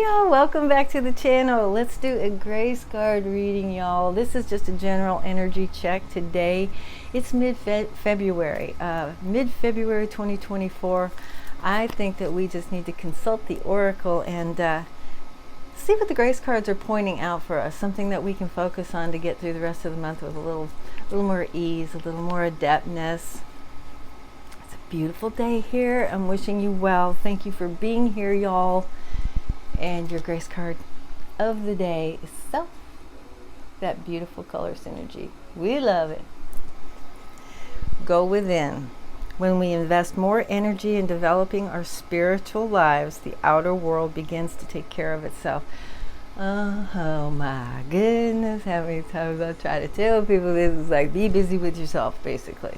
Y'all, welcome back to the channel. Let's do a grace card reading, y'all. This is just a general energy check today. It's mid-February 2024. I think that we just need to consult the oracle and see what the grace cards are pointing out for us, something that we can focus on to get through the rest of the month with a little more ease, a little more adeptness. It's a beautiful day here. I'm wishing you well. Thank you for being here, y'all. And your grace card of the day is Self. That beautiful color synergy. We love it. Go within. When we invest more energy in developing our spiritual lives, the outer world begins to take care of itself. Oh my goodness, how many times I try to tell people this is like, be busy with yourself, basically.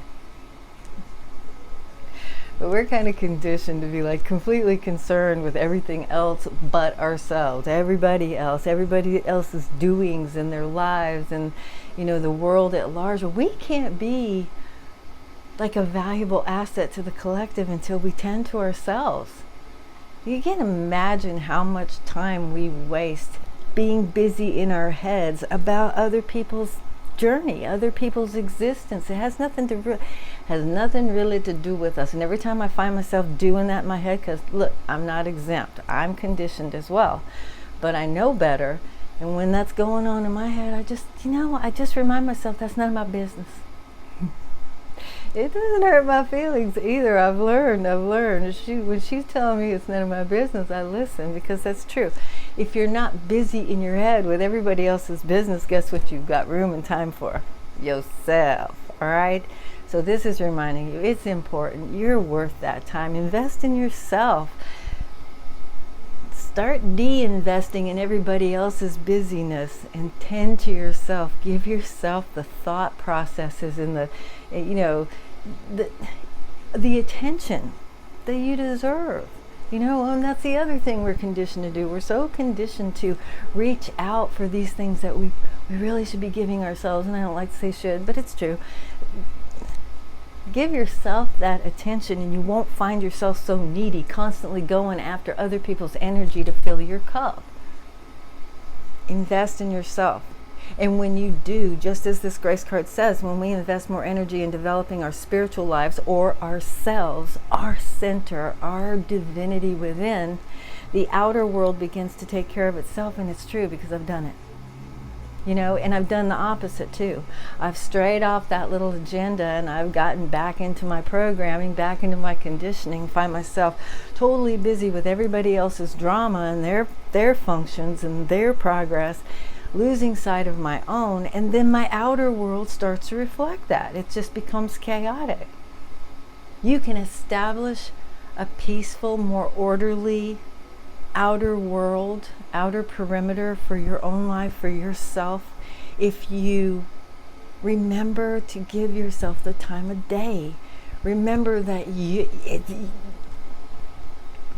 But we're kind of conditioned to be like completely concerned with everything else but ourselves, everybody else's doings in their lives and, you know, the world at large. We can't be like a valuable asset to the collective until we tend to ourselves. You can imagine how much time we waste being busy in our heads about other people's journey, other people's existence. It has nothing really to do with us. And every time I find myself doing that in my head, because look, I'm not exempt, I'm conditioned as well, but I know better. And when that's going on in my head, I just remind myself that's none of my business. It doesn't hurt my feelings either. I've learned. When she's telling me it's none of my business, I listen, because that's true. If you're not busy in your head with everybody else's business, guess what you've got room and time for? Yourself. All right? So this is reminding you, it's important. You're worth that time. Invest in yourself. Start de-investing in everybody else's busyness and tend to yourself. Give yourself the thought processes and the attention that you deserve. And that's the other thing we're conditioned to do. We're so conditioned to reach out for these things that we really should be giving ourselves. And I don't like to say should, but it's true. Give yourself that attention and you won't find yourself so needy, constantly going after other people's energy to fill your cup. Invest in yourself. And when you do, just as this grace card says, when we invest more energy in developing our spiritual lives or ourselves, our center, our divinity within, the outer world begins to take care of itself. And it's true, because I've done it. And I've done the opposite too. I've strayed off that little agenda and I've gotten back into my programming, back into my conditioning, find myself totally busy with everybody else's drama and their functions and their progress, losing sight of my own, and then my outer world starts to reflect that. It just becomes chaotic. You can establish a peaceful, more orderly outer world, outer perimeter for your own life, for yourself, if you remember to give yourself the time of day. Remember that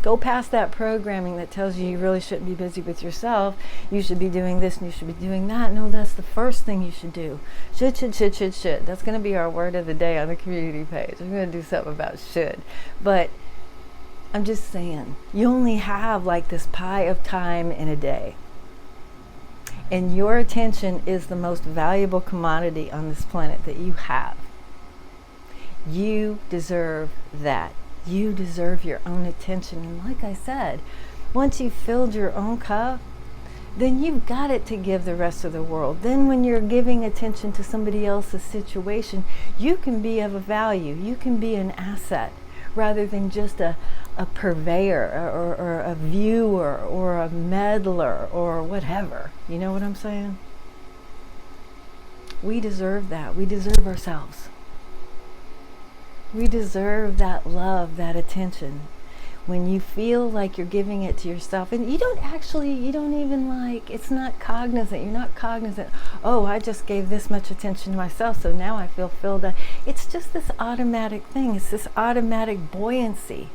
go past that programming that tells you really shouldn't be busy with yourself. You should be doing this and you should be doing that. No, that's the first thing you should do. Should. That's going to be our word of the day on the community page. I'm going to do something about should. But I'm just saying, you only have like this pie of time in a day. And your attention is the most valuable commodity on this planet that you have. You deserve that. You deserve your own attention. And like I said, once you've filled your own cup, then you've got it to give the rest of the world. Then when you're giving attention to somebody else's situation, you can be of a value. You can be an asset rather than just a purveyor or a viewer or a meddler or whatever. You know what I'm saying? We deserve that. We deserve ourselves. We deserve that love, that attention. When you feel like you're giving it to yourself, and it's not cognizant. You're not cognizant, oh, I just gave this much attention to myself, so now I feel filled up. It's just this automatic thing. It's this automatic buoyancy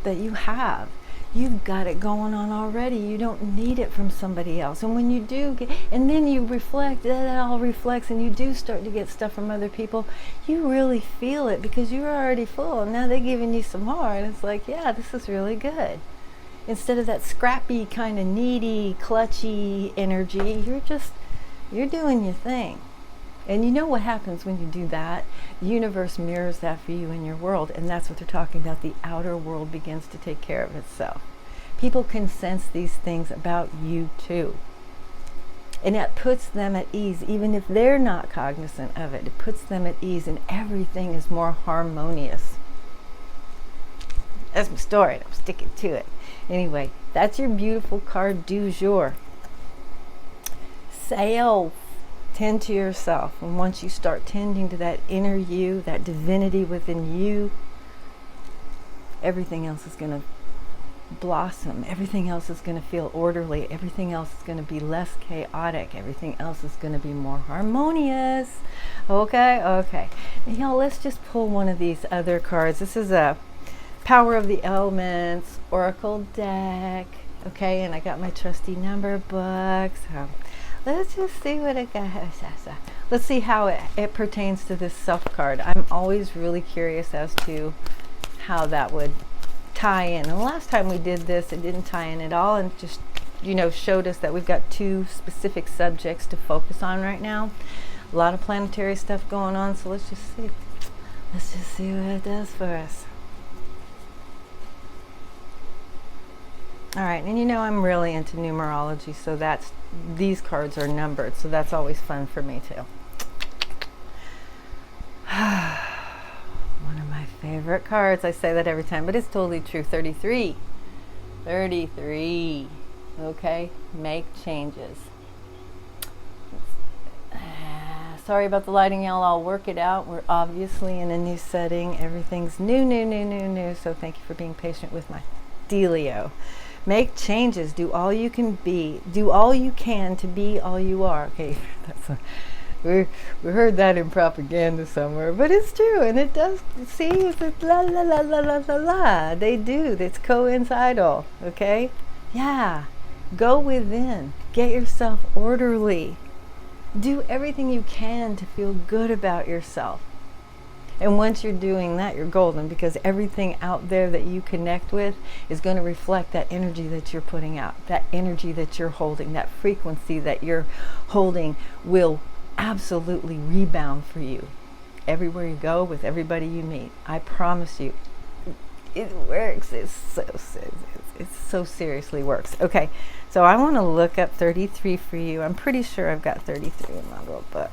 that you have. You've got it going on already. You don't need it from somebody else. And when you do and then you reflect, that all reflects, and you do start to get stuff from other people, you really feel it because you're already full. And now they're giving you some more, and it's like, yeah, this is really good. Instead of that scrappy, kind of needy, clutchy energy, you're doing your thing. And you know what happens when you do that? The universe mirrors that for you in your world. And that's what they're talking about. The outer world begins to take care of itself. People can sense these things about you too. And that puts them at ease, even if they're not cognizant of it. It puts them at ease, and everything is more harmonious. That's my story, and I'm sticking to it. Anyway, that's your beautiful card du jour. Self. Tend to yourself. And once you start tending to that inner you, that divinity within you, everything else is going to blossom. Everything else is going to feel orderly. Everything else is going to be less chaotic. Everything else is going to be more harmonious. Okay. Now let's just pull one of these other cards. This is a Power of the Elements Oracle deck. Okay, and I got my trusty number book. So let's just see what it got. Let's see how it pertains to this self card. I'm always really curious as to how that would tie in. And the last time we did this, it didn't tie in at all, and just, showed us that we've got two specific subjects to focus on right now. A lot of planetary stuff going on, so let's just see. Let's just see what it does for us. All right, and I'm really into numerology, so these cards are numbered, so that's always fun for me too. One of my favorite cards. I say that every time, but it's totally true. 33. Okay, make changes. Sorry about the lighting, y'all. I'll work it out. We're obviously in a new setting. Everything's new. So thank you for being patient with my dealio. Make changes. Do all you can be. Do all you can to be all you are. Okay, we heard that in propaganda somewhere, but it's true, and it does. See, it's la la la la la la la. They do. It's coincidental. Okay, yeah. Go within. Get yourself orderly. Do everything you can to feel good about yourself. And once you're doing that, you're golden, because everything out there that you connect with is going to reflect that energy that you're putting out, that energy that you're holding, that frequency that you're holding will absolutely rebound for you everywhere you go, with everybody you meet. I promise you, it works. It so seriously works. Okay, so I want to look up 33 for you. I'm pretty sure I've got 33 in my little book.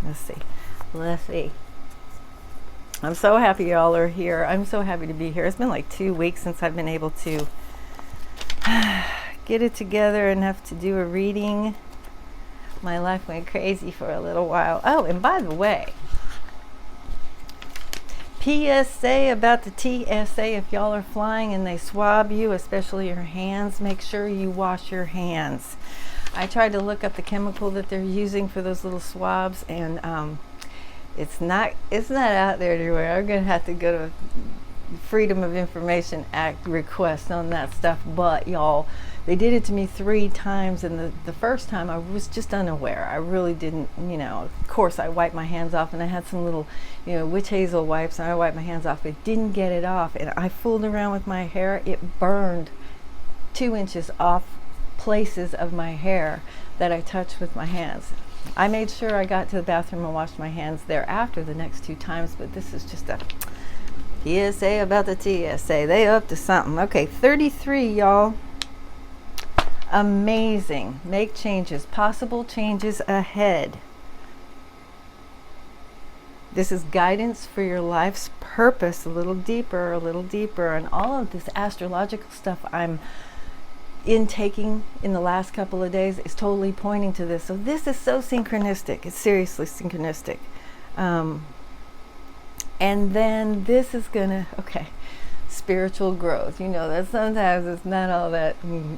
Let's see. I'm so happy y'all are here. I'm so happy to be here. It's been like 2 weeks since I've been able to get it together enough to do a reading. My life went crazy for a little while. Oh, and by the way, PSA about the TSA. If y'all are flying and they swab you, especially your hands, make sure you wash your hands. I tried to look up the chemical that they're using for those little swabs, and it's not out there anywhere. I'm gonna have to go to Freedom of Information Act request on that stuff. But y'all, they did it to me 3 times, and the first time I was just unaware. I really didn't, of course I wiped my hands off, and I had some little, witch hazel wipes, and I wiped my hands off, but didn't get it off. And I fooled around with my hair. It burned 2 inches off places of my hair that I touched with my hands. I made sure I got to the bathroom and washed my hands thereafter the next 2 times, but this is just a PSA about the TSA. They up to something. Okay, 33, y'all. Amazing. Make changes. Possible changes ahead. This is guidance for your life's purpose, a little deeper, and all of this astrological stuff I'm intaking in the last couple of days is totally pointing to this. So this is so synchronistic. It's seriously synchronistic. And then this is gonna, spiritual growth. That sometimes it's not all that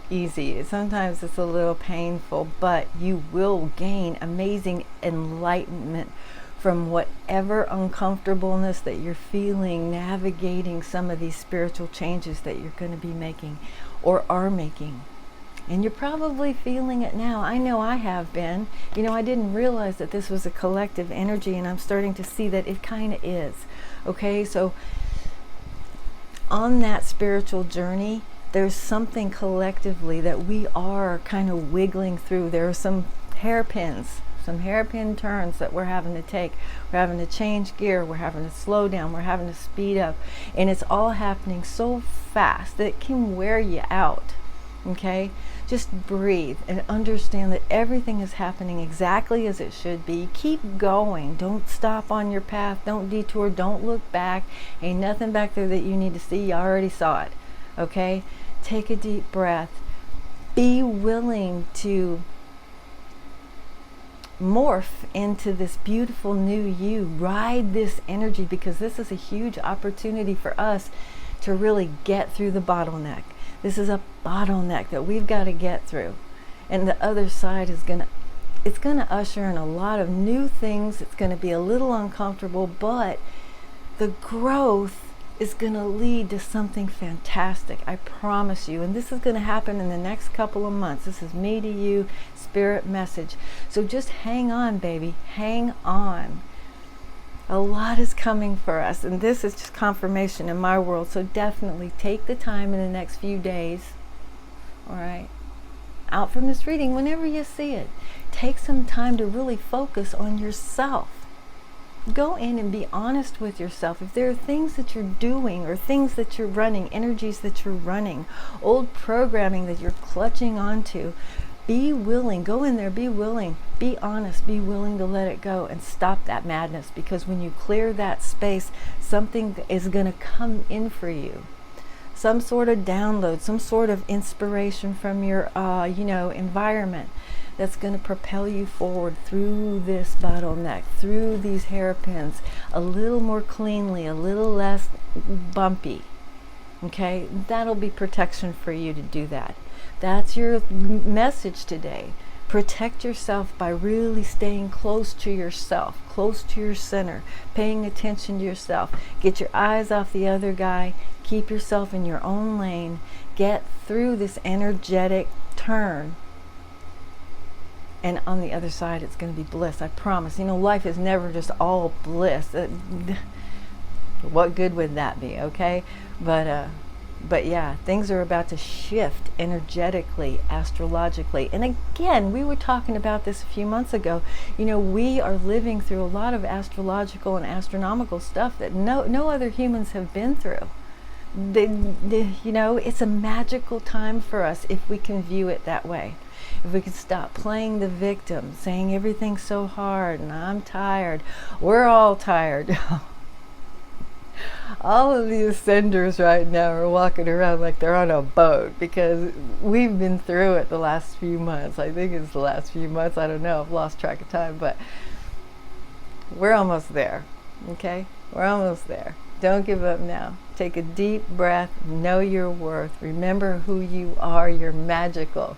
easy. Sometimes it's a little painful, but you will gain amazing enlightenment from whatever uncomfortableness that you're feeling navigating some of these spiritual changes that you're going to be making or are making. And you're probably feeling it now. I know I have been. I didn't realize that this was a collective energy, and I'm starting to see that it kind of is. Okay, so on that spiritual journey, there's something collectively that we are kind of wiggling through. There are some hairpins, some hairpin turns that we're having to take. We're having to change gear, we're having to slow down, we're having to speed up, and it's all happening so fast that it can wear you out. Okay, just breathe and understand that everything is happening exactly as it should be. Keep going. Don't stop on your path. Don't detour. Don't look back. Ain't nothing back there that you need to see. You already saw it. Okay, take a deep breath. Be willing to morph into this beautiful new you. Ride this energy, because this is a huge opportunity for us to really get through the bottleneck. This is a bottleneck that we've got to get through, and the other side is it's gonna usher in a lot of new things. It's gonna be a little uncomfortable, but the growth is gonna lead to something fantastic, I promise you. And this is gonna happen in the next couple of months. This is me to you, spirit message. So just hang on, baby, hang on. A lot is coming for us, and this is just confirmation in my world. So definitely take the time in the next few days, all right, out from this reading, whenever you see it, take some time to really focus on yourself. Go in and be honest with yourself. If there are things that you're doing or things that you're running, energies that you're running, old programming that you're clutching onto, be willing, go in there, be willing, be honest, be willing to let it go and stop that madness. Because when you clear that space, something is going to come in for you. Some sort of download, some sort of inspiration from your, environment that's going to propel you forward through this bottleneck, through these hairpins, a little more cleanly, a little less bumpy. Okay, that'll be protection for you to do that. That's your message today. Protect yourself by really staying close to yourself, close to your center, paying attention to yourself. Get your eyes off the other guy. Keep yourself in your own lane. Get through this energetic turn. And on the other side, it's going to be bliss. I promise. You know, life is never just all bliss. What good would that be, okay? But yeah, things are about to shift energetically, astrologically. And again, we were talking about this a few months ago. You know, we are living through a lot of astrological and astronomical stuff that no other humans have been through. It's a magical time for us if we can view it that way. If we could stop playing the victim, saying everything's so hard and I'm tired. We're all tired. All of the ascenders right now are walking around like they're on a boat, because we've been through it the last few months. I think it's the last few months. I don't know. I've lost track of time, but we're almost there. Okay? We're almost there. Don't give up now. Take a deep breath. Know your worth. Remember who you are. You're magical.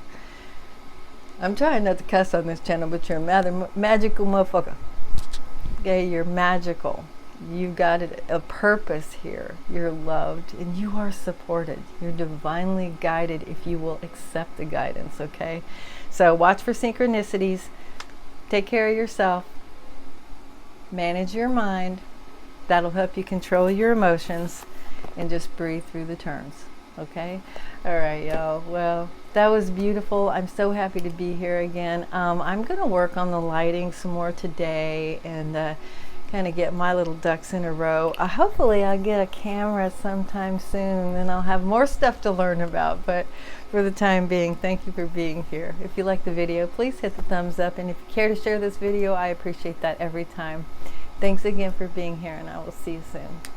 I'm trying not to cuss on this channel, but you're a magical motherfucker. Okay? You're magical. You've got a purpose here. You're loved and you are supported. You're divinely guided if you will accept the guidance, okay? So watch for synchronicities. Take care of yourself. Manage your mind. That'll help you control your emotions, and just breathe through the turns, okay? All right, y'all. Well, that was beautiful. I'm so happy to be here again. I'm going to work on the lighting some more today and kind of get my little ducks in a row. Hopefully I'll get a camera sometime soon, and then I'll have more stuff to learn about. But for the time being, thank you for being here. If you like the video, please hit the thumbs up, and if you care to share this video, I appreciate that every time. Thanks again for being here, and I will see you soon.